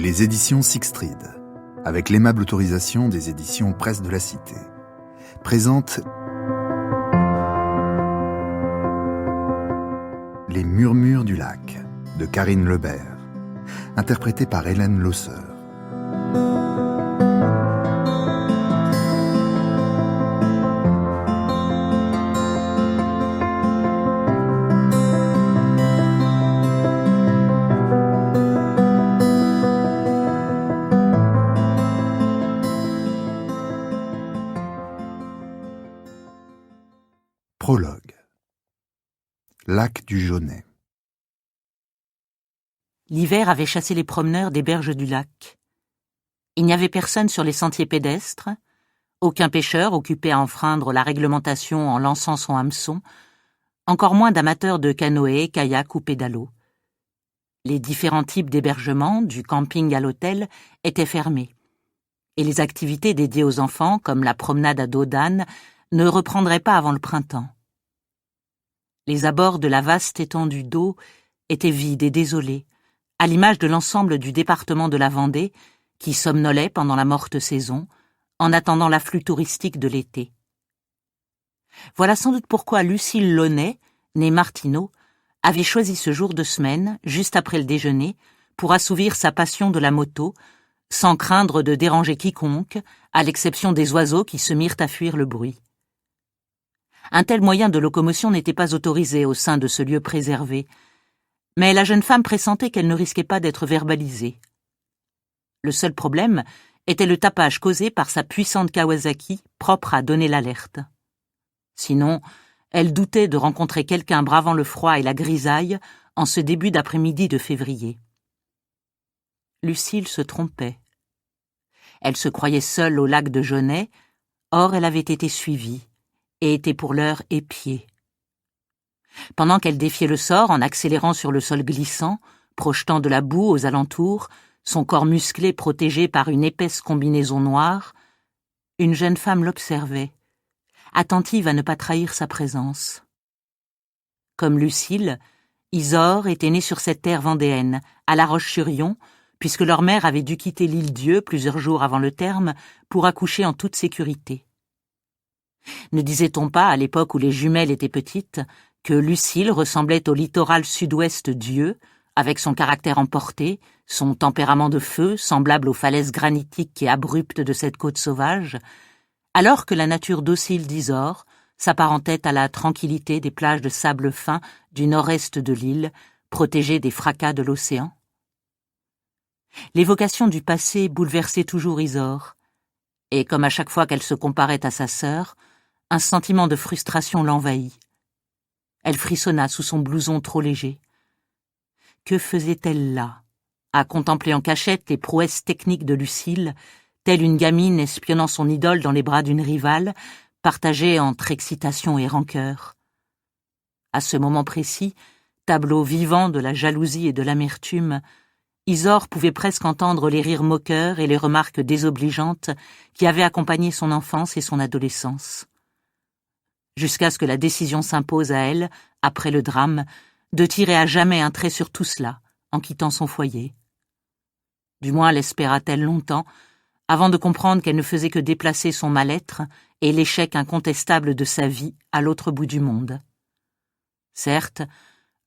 Les éditions Sixtrid, avec l'aimable autorisation des éditions Presse de la Cité, présentent Les Murmures du lac de Karine Lebert, interprétée par Hélène Losseur. Prologue. Lac du Jaunet. L'hiver avait chassé les promeneurs des berges du lac. Il n'y avait personne sur les sentiers pédestres, aucun pêcheur occupé à enfreindre la réglementation en lançant son hameçon, encore moins d'amateurs de canoë, kayak ou pédalo. Les différents types d'hébergements, du camping à l'hôtel, étaient fermés. Et les activités dédiées aux enfants, comme la promenade à dos d'âne, ne reprendraient pas avant le printemps. Les abords de la vaste étendue d'eau étaient vides et désolés, à l'image de l'ensemble du département de la Vendée, qui somnolait pendant la morte saison, en attendant l'afflux touristique de l'été. Voilà sans doute pourquoi Lucille Launay, née Martineau, avait choisi ce jour de semaine, juste après le déjeuner, pour assouvir sa passion de la moto, sans craindre de déranger quiconque, à l'exception des oiseaux qui se mirent à fuir le bruit. Un tel moyen de locomotion n'était pas autorisé au sein de ce lieu préservé, mais la jeune femme pressentait qu'elle ne risquait pas d'être verbalisée. Le seul problème était le tapage causé par sa puissante Kawasaki, propre à donner l'alerte. Sinon, elle doutait de rencontrer quelqu'un bravant le froid et la grisaille en ce début d'après-midi de février. Lucille se trompait. Elle se croyait seule au lac de Jaunet, or elle avait été suivie et était pour l'heure épiée. Pendant qu'elle défiait le sort en accélérant sur le sol glissant, projetant de la boue aux alentours, son corps musclé protégé par une épaisse combinaison noire, une jeune femme l'observait, attentive à ne pas trahir sa présence. Comme Lucille, Isor était née sur cette terre vendéenne, à La Roche-sur-Yon, puisque leur mère avait dû quitter l'île Dieu plusieurs jours avant le terme pour accoucher en toute sécurité. Ne disait-on pas, à l'époque où les jumelles étaient petites, que Lucille ressemblait au littoral sud-ouest d'Yeu, avec son caractère emporté, son tempérament de feu, semblable aux falaises granitiques et abruptes de cette côte sauvage, alors que la nature docile d'Isor s'apparentait à la tranquillité des plages de sable fin du nord-est de l'île, protégée des fracas de l'océan? L'évocation du passé bouleversait toujours Isor, et comme à chaque fois qu'elle se comparait à sa sœur, un sentiment de frustration l'envahit. Elle frissonna sous son blouson trop léger. Que faisait-elle là, à contempler en cachette les prouesses techniques de Lucille, telle une gamine espionnant son idole dans les bras d'une rivale, partagée entre excitation et rancœur? À ce moment précis, tableau vivant de la jalousie et de l'amertume, Isor pouvait presque entendre les rires moqueurs et les remarques désobligeantes qui avaient accompagné son enfance et son adolescence. Jusqu'à ce que la décision s'impose à elle, après le drame, de tirer à jamais un trait sur tout cela, en quittant son foyer. Du moins l'espéra-t-elle longtemps, avant de comprendre qu'elle ne faisait que déplacer son mal-être et l'échec incontestable de sa vie à l'autre bout du monde. Certes,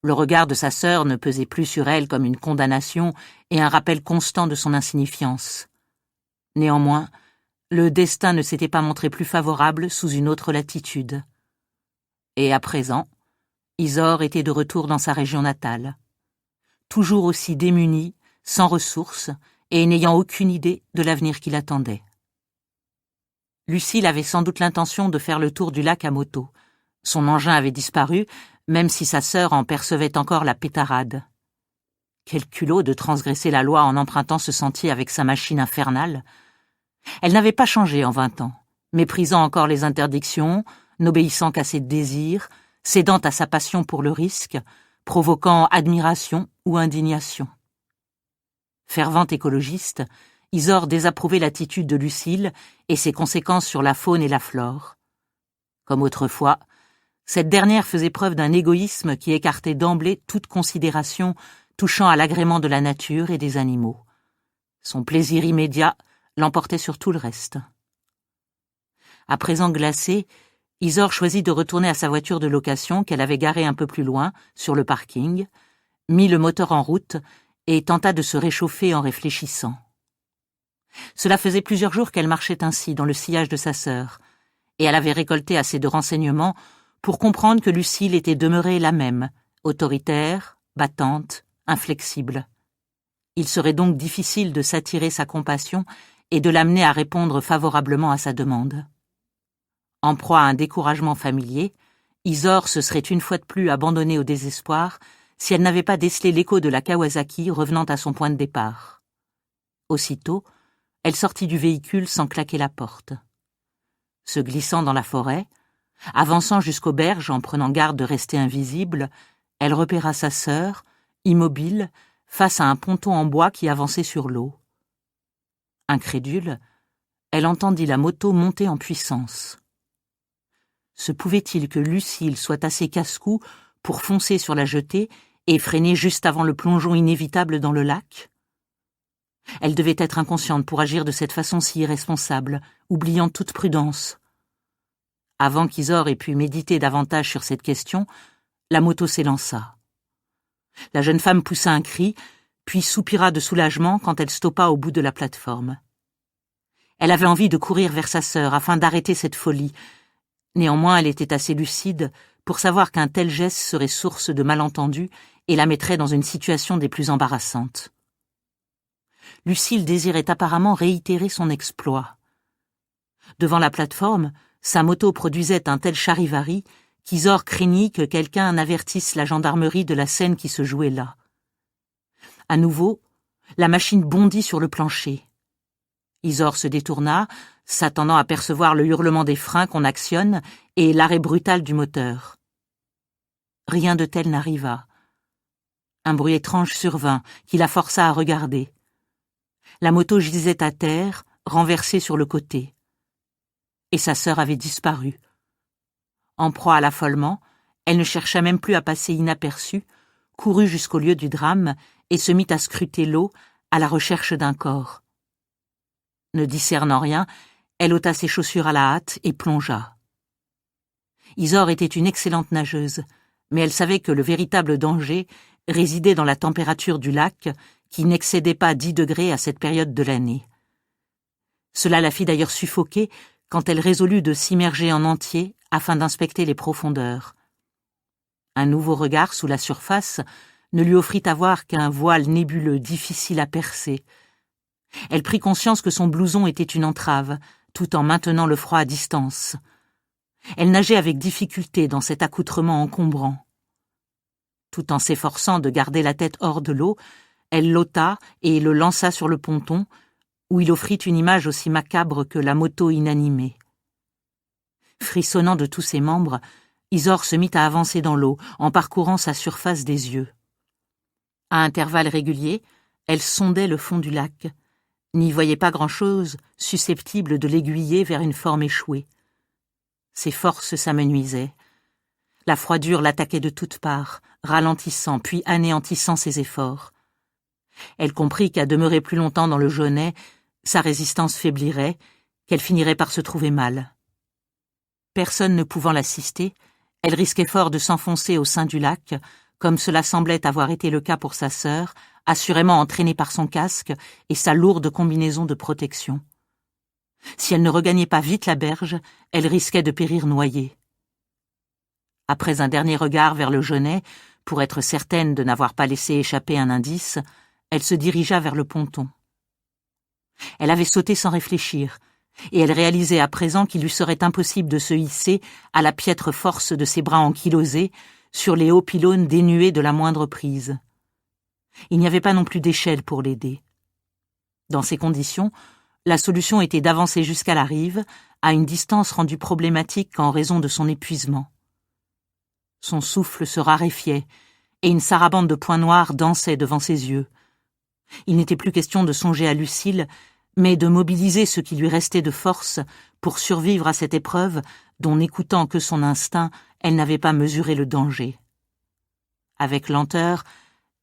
le regard de sa sœur ne pesait plus sur elle comme une condamnation et un rappel constant de son insignifiance. Néanmoins, le destin ne s'était pas montré plus favorable sous une autre latitude. Et à présent, Isor était de retour dans sa région natale. Toujours aussi démunie, sans ressources, et n'ayant aucune idée de l'avenir qui l'attendait. Lucille avait sans doute l'intention de faire le tour du lac à moto. Son engin avait disparu, même si sa sœur en percevait encore la pétarade. Quel culot de transgresser la loi en empruntant ce sentier avec sa machine infernale. Elle n'avait pas changé en 20 ans, méprisant encore les interdictions, n'obéissant qu'à ses désirs, cédant à sa passion pour le risque, provoquant admiration ou indignation. Fervente écologiste, Isor désapprouvait l'attitude de Lucille et ses conséquences sur la faune et la flore. Comme autrefois, cette dernière faisait preuve d'un égoïsme qui écartait d'emblée toute considération touchant à l'agrément de la nature et des animaux. Son plaisir immédiat l'emportait sur tout le reste. À présent glacée, Isor choisit de retourner à sa voiture de location qu'elle avait garée un peu plus loin, sur le parking, mit le moteur en route et tenta de se réchauffer en réfléchissant. Cela faisait plusieurs jours qu'elle marchait ainsi dans le sillage de sa sœur, et elle avait récolté assez de renseignements pour comprendre que Lucille était demeurée la même, autoritaire, battante, inflexible. Il serait donc difficile de s'attirer sa compassion et de l'amener à répondre favorablement à sa demande. En proie à un découragement familier, Isor se serait une fois de plus abandonnée au désespoir si elle n'avait pas décelé l'écho de la Kawasaki revenant à son point de départ. Aussitôt, elle sortit du véhicule sans claquer la porte. Se glissant dans la forêt, avançant jusqu'aux berges en prenant garde de rester invisible, elle repéra sa sœur, immobile, face à un ponton en bois qui avançait sur l'eau. Incrédule, elle entendit la moto monter en puissance. Se pouvait-il que Lucille soit assez casse-cou pour foncer sur la jetée et freiner juste avant le plongeon inévitable dans le lac? Elle devait être inconsciente pour agir de cette façon si irresponsable, oubliant toute prudence. Avant qu'Isor ait pu méditer davantage sur cette question, la moto s'élança. La jeune femme poussa un cri, puis soupira de soulagement quand elle stoppa au bout de la plateforme. Elle avait envie de courir vers sa sœur afin d'arrêter cette folie. Néanmoins, elle était assez lucide pour savoir qu'un tel geste serait source de malentendus et la mettrait dans une situation des plus embarrassantes. Lucille désirait apparemment réitérer son exploit. Devant la plateforme, sa moto produisait un tel charivari qu'Isor craignit que quelqu'un n'avertisse la gendarmerie de la scène qui se jouait là. À nouveau, la machine bondit sur le plancher. Isor se détourna, s'attendant à percevoir le hurlement des freins qu'on actionne et l'arrêt brutal du moteur. Rien de tel n'arriva. Un bruit étrange survint qui la força à regarder. La moto gisait à terre, renversée sur le côté. Et sa sœur avait disparu. En proie à l'affolement, elle ne chercha même plus à passer inaperçue, courut jusqu'au lieu du drame et se mit à scruter l'eau à la recherche d'un corps. Ne discernant rien, elle ôta ses chaussures à la hâte et plongea. Isor était une excellente nageuse, mais elle savait que le véritable danger résidait dans la température du lac, qui n'excédait pas 10 degrés à cette période de l'année. Cela la fit d'ailleurs suffoquer quand elle résolut de s'immerger en entier afin d'inspecter les profondeurs. Un nouveau regard sous la surface ne lui offrit à voir qu'un voile nébuleux difficile à percer. Elle prit conscience que son blouson était une entrave, tout en maintenant le froid à distance. Elle nageait avec difficulté dans cet accoutrement encombrant. Tout en s'efforçant de garder la tête hors de l'eau, elle l'ôta et le lança sur le ponton, où il offrit une image aussi macabre que la moto inanimée. Frissonnant de tous ses membres, Isor se mit à avancer dans l'eau, en parcourant sa surface des yeux. À intervalles réguliers, elle sondait le fond du lac, n'y voyait pas grand-chose susceptible de l'aiguiller vers une forme échouée. Ses forces s'amenuisaient. La froidure l'attaquait de toutes parts, ralentissant puis anéantissant ses efforts. Elle comprit qu'à demeurer plus longtemps dans le Jonais, sa résistance faiblirait, qu'elle finirait par se trouver mal. Personne ne pouvant l'assister, elle risquait fort de s'enfoncer au sein du lac, comme cela semblait avoir été le cas pour sa sœur, assurément entraînée par son casque et sa lourde combinaison de protection. Si elle ne regagnait pas vite la berge, elle risquait de périr noyée. Après un dernier regard vers le Jonais, pour être certaine de n'avoir pas laissé échapper un indice, elle se dirigea vers le ponton. Elle avait sauté sans réfléchir, et elle réalisait à présent qu'il lui serait impossible de se hisser à la piètre force de ses bras ankylosés sur les hauts pylônes dénués de la moindre prise. Il n'y avait pas non plus d'échelle pour l'aider. Dans ces conditions, la solution était d'avancer jusqu'à la rive, à une distance rendue problématique en raison de son épuisement. Son souffle se raréfiait, et une sarabande de points noirs dansait devant ses yeux. Il n'était plus question de songer à Lucille, mais de mobiliser ce qui lui restait de force pour survivre à cette épreuve dont, n'écoutant que son instinct, elle n'avait pas mesuré le danger. Avec lenteur,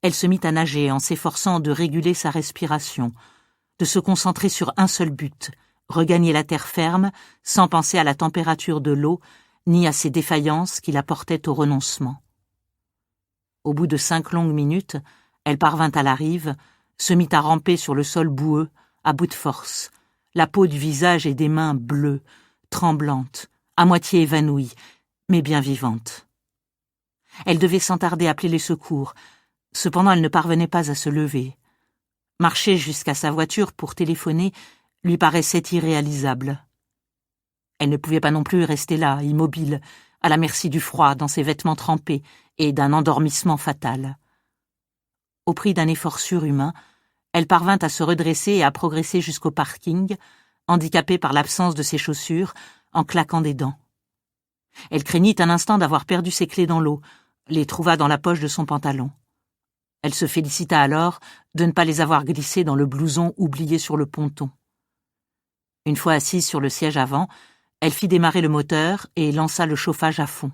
elle se mit à nager en s'efforçant de réguler sa respiration, de se concentrer sur un seul but, regagner la terre ferme, sans penser à la température de l'eau, ni à ses défaillances qui la portaient au renoncement. Au bout de 5 longues minutes, elle parvint à la rive, se mit à ramper sur le sol boueux, à bout de force, la peau du visage et des mains bleues, tremblantes, à moitié évanouies, mais bien vivantes. Elle devait sans tarder appeler les secours, cependant elle ne parvenait pas à se lever. Marcher jusqu'à sa voiture pour téléphoner lui paraissait irréalisable. Elle ne pouvait pas non plus rester là, immobile, à la merci du froid, dans ses vêtements trempés et d'un endormissement fatal. Au prix d'un effort surhumain, elle parvint à se redresser et à progresser jusqu'au parking, handicapée par l'absence de ses chaussures, en claquant des dents. Elle craignit un instant d'avoir perdu ses clés dans l'eau, les trouva dans la poche de son pantalon. Elle se félicita alors de ne pas les avoir glissées dans le blouson oublié sur le ponton. Une fois assise sur le siège avant, elle fit démarrer le moteur et lança le chauffage à fond.